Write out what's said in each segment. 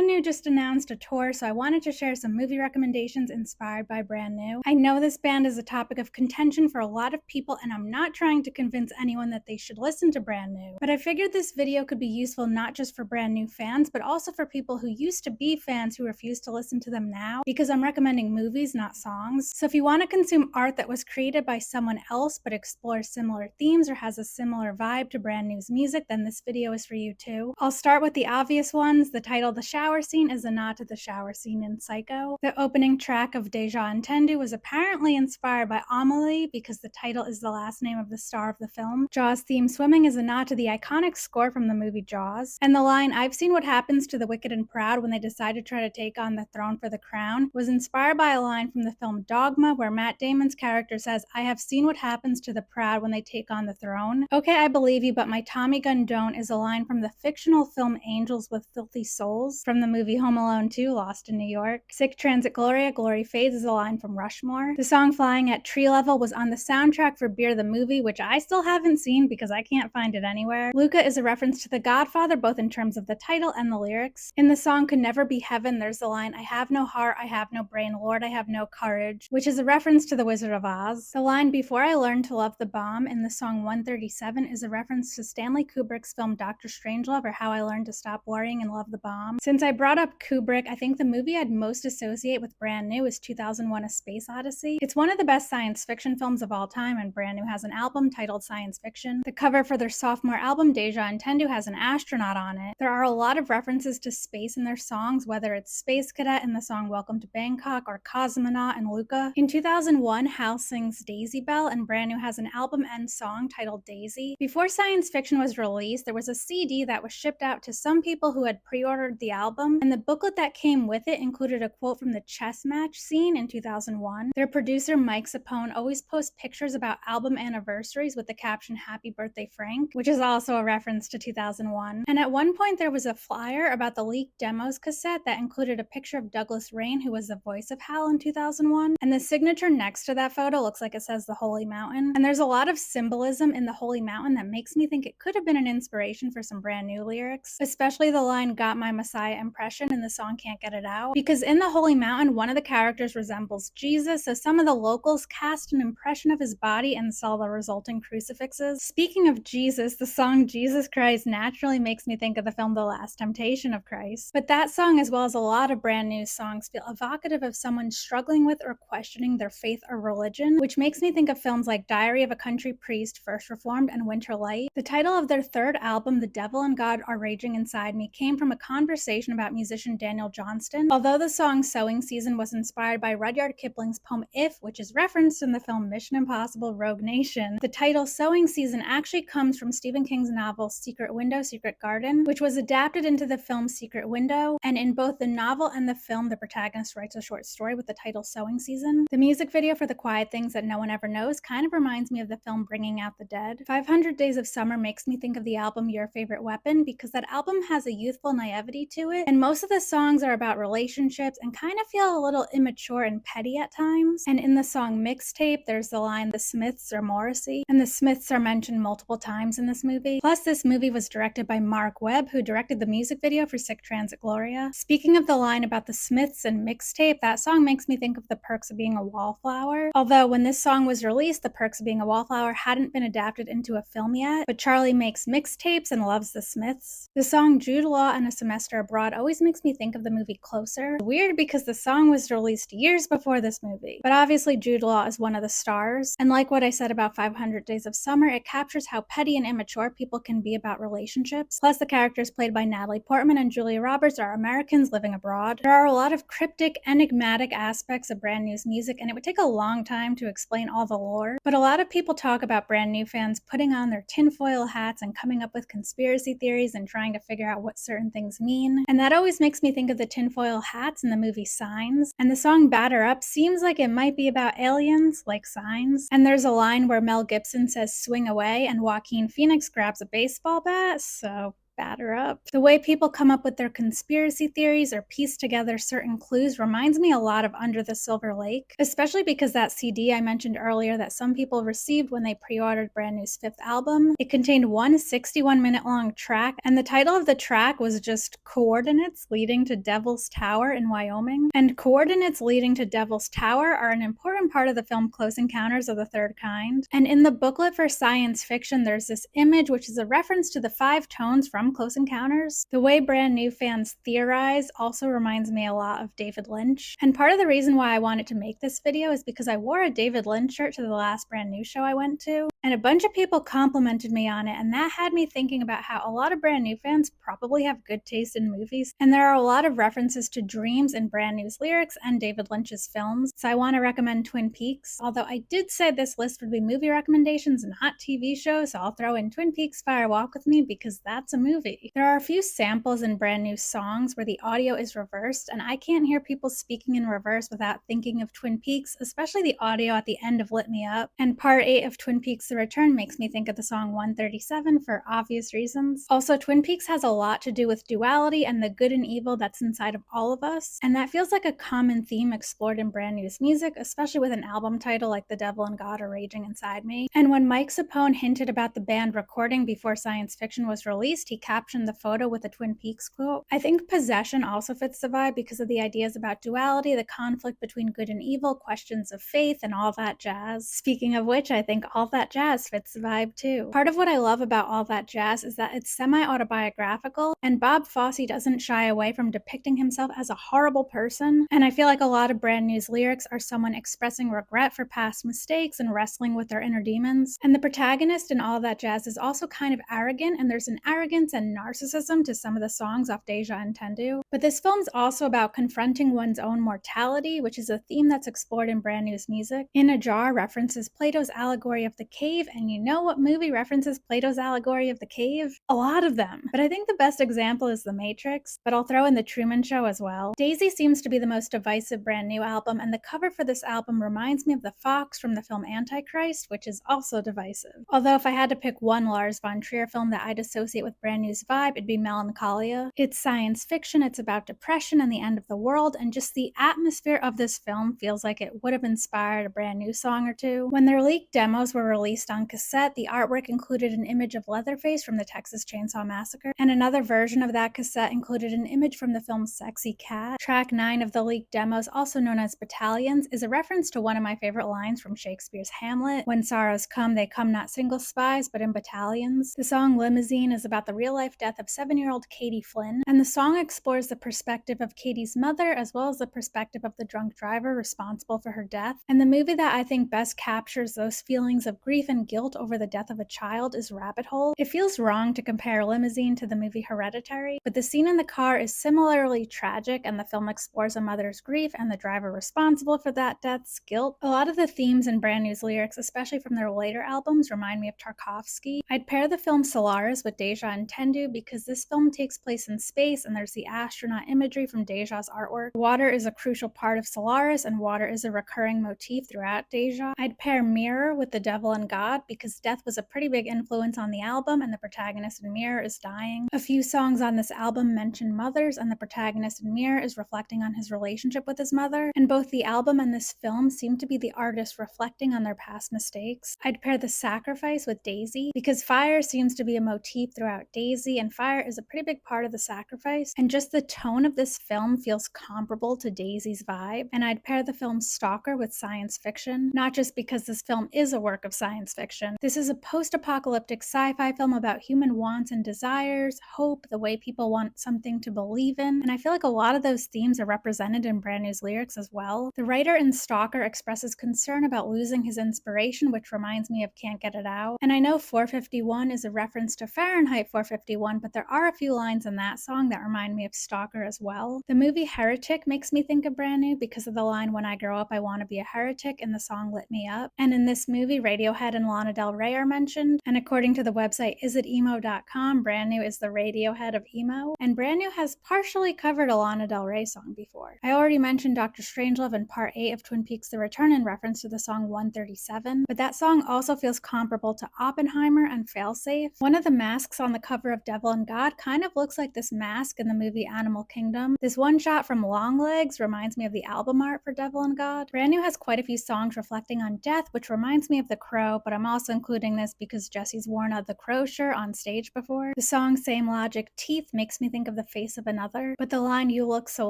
Brand New just announced a tour, so I wanted to share some movie recommendations inspired by Brand New. I know this band is a topic of contention for a lot of people, and I'm not trying to convince anyone that they should listen to Brand New, but I figured this video could be useful not just for Brand New fans, but also for people who used to be fans who refuse to listen to them now, because I'm recommending movies, not songs. So if you want to consume art that was created by someone else but explores similar themes or has a similar vibe to Brand New's music, then this video is for you too. I'll start with the obvious ones. The title The Shower Scene is a nod to the shower scene in Psycho. The opening track of Deja Entendu was apparently inspired by Amelie because the title is the last name of the star of the film. Jaws' theme Swimming is a nod to the iconic score from the movie Jaws. And the line I've seen what happens to the wicked and proud when they decide to try to take on the throne for the crown was inspired by a line from the film Dogma where Matt Damon's character says, I have seen what happens to the proud when they take on the throne. Okay, I believe you, but my Tommy gun don't is a line from the fictional film Angels with Filthy Souls from the movie Home Alone 2, Lost in New York. Sic Transit Gloria, Glory Fades is a line from Rushmore. The song Flying at Tree Level was on the soundtrack for Beer the Movie, which I still haven't seen because I can't find it anywhere. Luca is a reference to The Godfather, both in terms of the title and the lyrics. In the song Could Never Be Heaven, there's the line, I have no heart, I have no brain, Lord, I have no courage, which is a reference to The Wizard of Oz. The line Before I Learned to Love the Bomb in the song 137 is a reference to Stanley Kubrick's film Dr. Strangelove, or How I Learned to Stop Worrying and Love the Bomb. Since I brought up Kubrick, I think the movie I'd most associate with Brand New is 2001: A Space Odyssey. It's one of the best science fiction films of all time, and Brand New has an album titled Science Fiction. The cover for their sophomore album, Deja Entendu, has an astronaut on it. There are a lot of references to space in their songs, whether it's Space Cadet in the song Welcome to Bangkok or Cosmonaut in Luca. In 2001, Hal sings Daisy Bell, and Brand New has an album and song titled Daisy. Before Science Fiction was released, there was a CD that was shipped out to some people who had pre-ordered the album, and the booklet that came with it included a quote from the chess match scene in 2001. Their producer, Mike Sapone, always posts pictures about album anniversaries with the caption Happy Birthday Frank, which is also a reference to 2001. And at one point there was a flyer about the leaked demos cassette that included a picture of Douglas Rain, who was the voice of Hal in 2001, and the signature next to that photo looks like it says the Holy Mountain. And there's a lot of symbolism in the Holy Mountain that makes me think it could have been an inspiration for some Brand New lyrics, especially the line Got My Messiah Impression in the song Can't Get It Out, because in the Holy Mountain one of the characters resembles Jesus, so some of the locals cast an impression of his body and saw the resulting crucifixes. Speaking of Jesus, the song Jesus Christ naturally makes me think of the film The Last Temptation of Christ, but that song, as well as a lot of Brand New songs, feel evocative of someone struggling with or questioning their faith or religion, which makes me think of films like Diary of a Country Priest, First Reformed, and Winter Light. The title of their third album, The Devil and God Are Raging Inside Me, came from a conversation about musician Daniel Johnston. Although the song Sowing Season was inspired by Rudyard Kipling's poem If, which is referenced in the film Mission Impossible: Rogue Nation, the title Sowing Season actually comes from Stephen King's novel Secret Window, Secret Garden, which was adapted into the film Secret Window, and in both the novel and the film, the protagonist writes a short story with the title Sowing Season. The music video for The Quiet Things That No One Ever Knows kind of reminds me of the film Bringing Out the Dead. 500 Days of Summer makes me think of the album Your Favorite Weapon because that album has a youthful naivety to it, and most of the songs are about relationships and kind of feel a little immature and petty at times. And in the song Mixtape, there's the line The Smiths or Morrissey, and the Smiths are mentioned multiple times in this movie. Plus, this movie was directed by Mark Webb, who directed the music video for Sic Transit Gloria. Speaking of the line about the Smiths and Mixtape, that song makes me think of The Perks of Being a Wallflower. Although when this song was released, The Perks of Being a Wallflower hadn't been adapted into a film yet, but Charlie makes mixtapes and loves the Smiths. The song Jude Law and a Semester Abroad always makes me think of the movie Closer. Weird because the song was released years before this movie, but obviously Jude Law is one of the stars, and like what I said about 500 Days of Summer, it captures how petty and immature people can be about relationships. Plus, the characters played by Natalie Portman and Julia Roberts are Americans living abroad. There are a lot of cryptic, enigmatic aspects of Brand New's music, and it would take a long time to explain all the lore, but a lot of people talk about Brand New fans putting on their tinfoil hats and coming up with conspiracy theories and trying to figure out what certain things mean, and that always makes me think of the tinfoil hats in the movie Signs, and the song Batter Up seems like it might be about aliens, like Signs, and there's a line where Mel Gibson says swing away and Joaquin Phoenix grabs a baseball bat, so batter up. The way people come up with their conspiracy theories or piece together certain clues reminds me a lot of Under the Silver Lake, especially because that CD I mentioned earlier that some people received when they pre-ordered Brand New's 5th album, it contained one 61-minute long track, and the title of the track was just Coordinates Leading to Devil's Tower in Wyoming. And coordinates leading to Devil's Tower are an important part of the film Close Encounters of the Third Kind. And in the booklet for science fiction, there's this image which is a reference to the 5 tones from Close Encounters. The way Brand New fans theorize also reminds me a lot of David Lynch. And part of the reason why I wanted to make this video is because I wore a David Lynch shirt to the last Brand New show I went to, and a bunch of people complimented me on it, and that had me thinking about how a lot of Brand New fans probably have good taste in movies, and there are a lot of references to dreams in Brand New's lyrics and David Lynch's films, so I want to recommend Twin Peaks. Although I did say this list would be movie recommendations, not TV shows, so I'll throw in Twin Peaks Fire Walk With Me because that's a movie. There are a few samples in Brand New songs where the audio is reversed, and I can't hear people speaking in reverse without thinking of Twin Peaks, especially the audio at the end of Lit Me Up. And Part 8 of Twin Peaks The Return makes me think of the song 137 for obvious reasons. Also, Twin Peaks has a lot to do with duality and the good and evil that's inside of all of us, and that feels like a common theme explored in Brand New's music, especially with an album title like The Devil and God Are Raging Inside Me. And when Mike Sapone hinted about the band recording before Science Fiction was released, he captioned the photo with a Twin Peaks quote. I think Possession also fits the vibe because of the ideas about duality, the conflict between good and evil, questions of faith, and all that jazz. Speaking of which, I think All That Jazz fits the vibe too. Part of what I love about All That Jazz is that it's semi-autobiographical, and Bob Fosse doesn't shy away from depicting himself as a horrible person, and I feel like a lot of Brand New's lyrics are someone expressing regret for past mistakes and wrestling with their inner demons. And the protagonist in All That Jazz is also kind of arrogant, and there's an arrogance and narcissism to some of the songs off Deja Entendu. But this film's also about confronting one's own mortality, which is a theme that's explored in Brand New's music. In a Jar references Plato's allegory of the cave, and you know what movie references Plato's allegory of the cave? A lot of them. But I think the best example is The Matrix, but I'll throw in The Truman Show as well. Daisy seems to be the most divisive Brand New album, and the cover for this album reminds me of the fox from the film Antichrist, which is also divisive. Although if I had to pick one Lars von Trier film that I'd associate with Brand New's vibe, it'd be Melancholia. It's science fiction, it's about depression and the end of the world, and just the atmosphere of this film feels like it would have inspired a Brand New song or two. When their leaked demos were released on cassette, the artwork included an image of Leatherface from the Texas Chainsaw Massacre, and another version of that cassette included an image from the film Sexy Cat. Track 9 of the leaked demos, also known as Battalions, is a reference to one of my favorite lines from Shakespeare's Hamlet: "When sorrows come, they come not single spies, but in battalions." The song Limousine is about the real-life death of 7-year-old Katie Flynn, and the song explores the perspective of Katie's mother as well as the perspective of the drunk driver responsible for her death. And the movie that I think best captures those feelings of grief and guilt over the death of a child is Rabbit Hole. It feels wrong to compare Limousine to the movie Hereditary, but the scene in the car is similarly tragic, and the film explores a mother's grief and the driver responsible for that death's guilt. A lot of the themes in Brand New's lyrics, especially from their later albums, remind me of Tarkovsky. I'd pair the film Solaris with Deja Entendu because this film takes place in space and there's the astronaut imagery from Deja's artwork. Water is a crucial part of Solaris, and water is a recurring motif throughout Deja. I'd pair Mirror with The Devil and God because death was a pretty big influence on the album, and the protagonist in Mirror is dying. A few songs on this album mention mothers, and the protagonist in Mirror is reflecting on his relationship with his mother, and both the album and this film seem to be the artist reflecting on their past mistakes. I'd pair The Sacrifice with Daisy because fire seems to be a motif throughout Daisy, and fire is a pretty big part of The Sacrifice, and just the tone of this film feels comparable to Daisy's vibe. And I'd pair the film Stalker with science fiction, not just because this film is a work of science fiction. This is a post-apocalyptic sci-fi film about human wants and desires, hope, the way people want something to believe in, and I feel like a lot of those themes are represented in Brand New's lyrics as well. The writer in Stalker expresses concern about losing his inspiration, which reminds me of Can't Get It Out. And I know 451 is a reference to Fahrenheit 451, but there are a few lines in that song that remind me of Stalker as well. The movie Heretic makes me think of Brand New because of the line "When I grow up, I want to be a heretic" in the song Lit Me Up. And in this movie, Radiohead Radiohead and Lana Del Rey are mentioned, and according to the website isitemo.com, Brand New is the Radiohead of emo, and Brand New has partially covered a Lana Del Rey song before. I already mentioned Dr. Strangelove in Part 8 of Twin Peaks: The Return in reference to the song 137, but that song also feels comparable to Oppenheimer and Failsafe. One of the masks on the cover of Devil and God kind of looks like this mask in the movie Animal Kingdom. This one shot from Longlegs reminds me of the album art for Devil and God. Brand New has quite a few songs reflecting on death, which reminds me of The Crow, but I'm also including this because Jesse's worn a The Crow shirt on stage before. The song Same Logic Teeth makes me think of The Face of Another, but the line You look so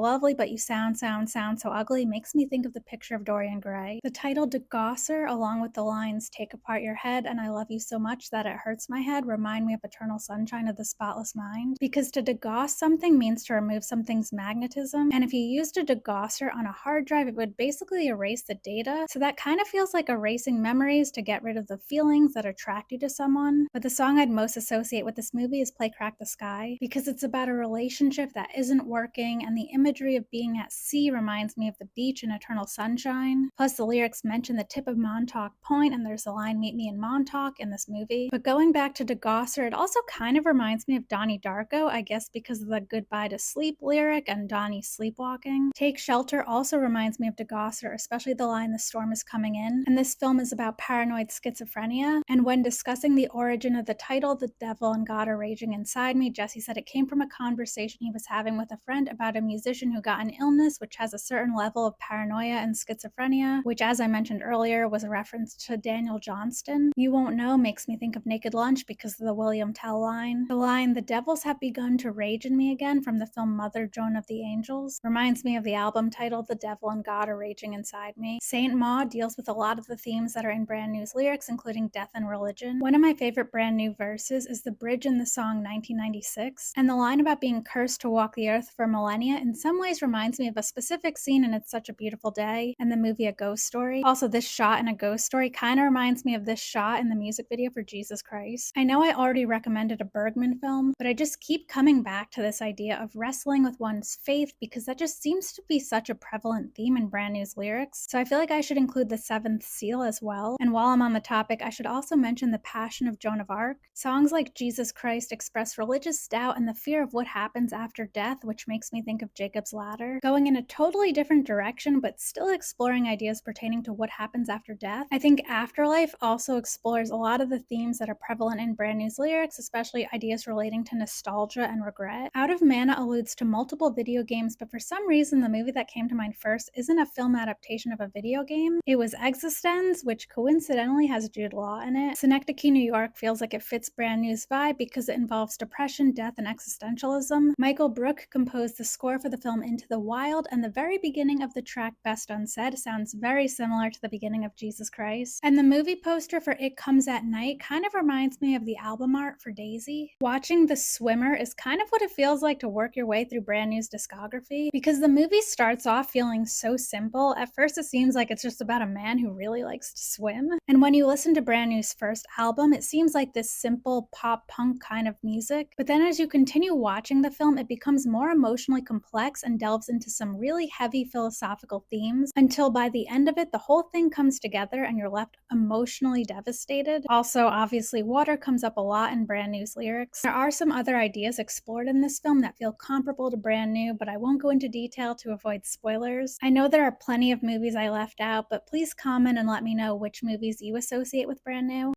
lovely but you sound so ugly makes me think of The Picture of Dorian Gray. The title DeGosser, along with the lines Take apart your head and I love you so much that it hurts my head, remind me of Eternal Sunshine of the Spotless Mind, because to degauss something means to remove something's magnetism, and if you used a degosser on a hard drive, it would basically erase the data, so that kind of feels like erasing memories to get rid of the feelings that attract you to someone. But the song I'd most associate with this movie is Play Crack the Sky, because it's about a relationship that isn't working, and the imagery of being at sea reminds me of the beach in Eternal Sunshine. Plus the lyrics mention the tip of Montauk Point, and there's the line Meet me in Montauk in this movie. But going back to DeGosser, it also kind of reminds me of Donnie Darko, I guess because of the Goodbye to Sleep lyric and Donnie sleepwalking. Take Shelter also reminds me of DeGosser, especially the line The storm is coming in, and this film is about paranoid schizophrenia. And when discussing the origin of the title, The Devil and God Are Raging Inside Me, Jesse said it came from a conversation he was having with a friend about a musician who got an illness which has a certain level of paranoia and schizophrenia, which, as I mentioned earlier, was a reference to Daniel Johnston. You Won't Know makes me think of Naked Lunch because of the William Tell line. The line The Devils Have Begun to Rage in Me Again from the film Mother Joan of the Angels reminds me of the album titled The Devil and God Are Raging Inside Me. Saint Maud deals with a lot of the themes that are in Brand New's lyrics, including death and religion. One of my favorite Brand New verses is the bridge in the song 1996, and the line about being cursed to walk the earth for millennia in some ways reminds me of a specific scene in It's Such a Beautiful Day and the movie A Ghost Story. Also, this shot in A Ghost Story kind of reminds me of this shot in the music video for Jesus Christ. I know I already recommended a Bergman film, but I just keep coming back to this idea of wrestling with one's faith because that just seems to be such a prevalent theme in Brand New's lyrics. So I feel like I should include The Seventh Seal as well. And while I'm on the topic, I should also mention The Passion of Joan of Arc. Songs like Jesus Christ express religious doubt and the fear of what happens after death, which makes me think of Jacob's Ladder, going in a totally different direction but still exploring ideas pertaining to what happens after death. I think Afterlife also explores a lot of the themes that are prevalent in Brand New's lyrics, especially ideas relating to nostalgia and regret. Out of Mana alludes to multiple video games, but for some reason the movie that came to mind first isn't a film adaptation of a video game. It was Existenz, which coincidentally has Jude Law in it. Synecdoche, New York feels like it fits Brand New's vibe because it involves depression, death, and existentialism. Michael Brook composed the score for the film Into the Wild, and the very beginning of the track Best Unsaid sounds very similar to the beginning of Jesus Christ. And the movie poster for It Comes at Night kind of reminds me of the album art for Daisy. Watching The Swimmer is kind of what it feels like to work your way through Brand New's discography, because the movie starts off feeling so simple. At first it seems like it's just about a man who really likes to swim, and when you listen to Brand New's first album, it seems like this simple pop punk kind of music, but then as you continue watching the film, it becomes more emotionally complex and delves into some really heavy philosophical themes, until by the end of it, the whole thing comes together and you're left emotionally devastated. Also, obviously, water comes up a lot in Brand New's lyrics. There are some other ideas explored in this film that feel comparable to Brand New, but I won't go into detail to avoid spoilers. I know there are plenty of movies I left out, but please comment and let me know which movies you associate with Brand New.